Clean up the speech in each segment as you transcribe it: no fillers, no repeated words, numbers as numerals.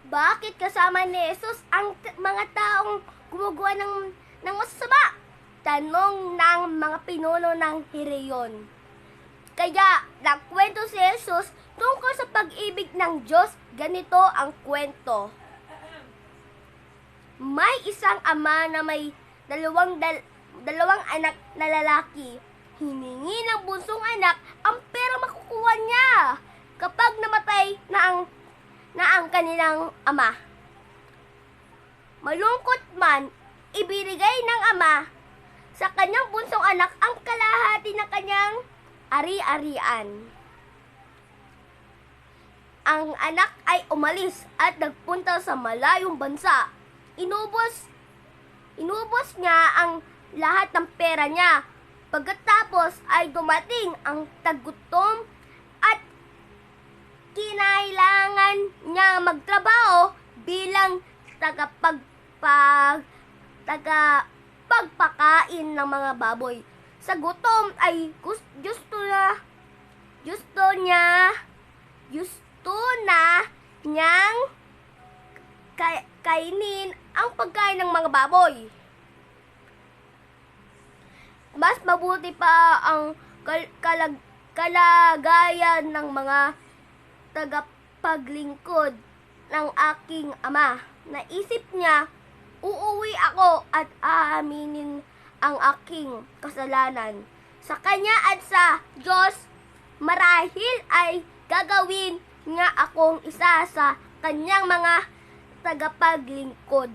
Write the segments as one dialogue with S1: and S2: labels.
S1: Bakit kasama ni Jesus ang mga taong gumagawa ng masasama? Tanong ng mga pinuno ng Hireyon. Kaya, nagkwento si Jesus tungkol sa pag-ibig ng Diyos. Ganito ang kwento. May isang ama na may dalawang anak na lalaki. Hiningi ng bunsong anak ang pera makukuha niya kapag namatay na ang kanilang ama. Malungkot man, ibinigay ng ama sa kanyang bunsong anak ang kalahati ng kanyang ari-arian. Ang anak ay umalis at nagpunta sa malayong bansa. Inubos niya ang lahat ng pera niya. Pagkatapos ay dumating ang tagutom at kinailangan niya magtrabaho bilang tagapagpakain ng mga baboy. Sa gutom ay gusto na niyang kainin ang pagkain ng mga baboy. Mas mabuti pa ang kalagayan ng mga tagapaglingkod ng aking ama. Naisip niya, uuwi ako at aaminin ang aking kasalanan sa kanya at sa Diyos. Marahil ay gagawin niya akong isa sa kanyang mga tagapaglingkod.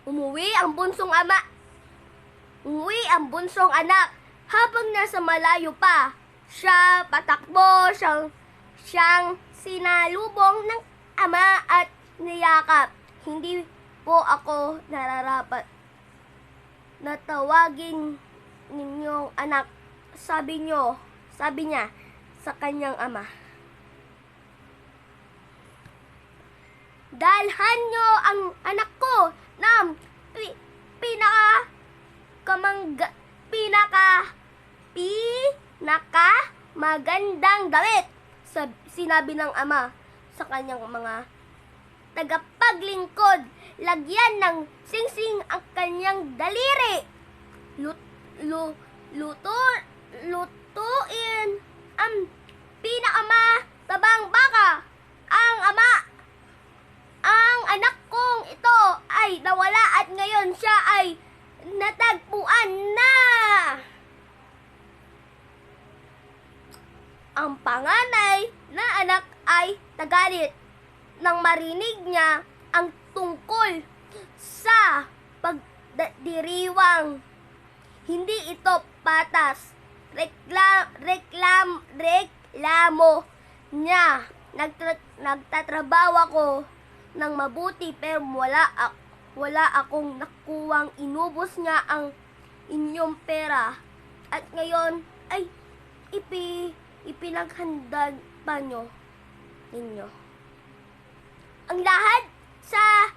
S1: Umuwi ang bunsong anak. Habang nasa malayo pa, siya patakbo, siyang sinalubong ng ama at niyakap. Hindi po ako nararapat na tawagin ninyong anak, sabi niya sa kanyang ama. Dalhan niyo ang anak ko ng pinaka magandang damit, sinabi ng ama sa kanyang mga tagapaglingkod. Lagyan ng singsing ang kanyang daliri. Lutuin ang pinakamatabang baka. Ang anak kong ito ay nawala at ngayon siya ay natagpuan na. Ang panganay na anak ay nagalit nang marinig niya ang tungkol sa pagdiriwang. Hindi ito patas. Reklamo niya. Nagtatrabaho ako ng mabuti pero wala akong nakuwang. Inubos niya ang inyong pera at ngayon ay ipinaghanda pa ninyo. Ang lahat sa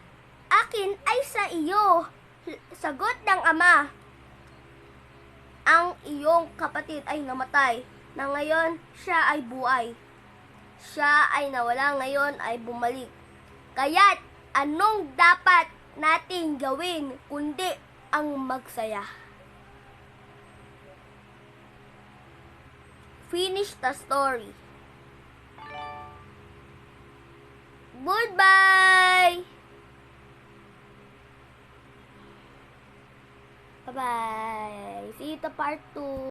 S1: akin ay sa iyo, sagot ng ama. Ang iyong kapatid ay namatay, na ngayon siya ay buhay. Siya ay nawala, ngayon ay bumalik. Kaya't anong dapat nating gawin kundi ang magsaya? Finish the story. Goodbye! Bye-bye! See you to part 2.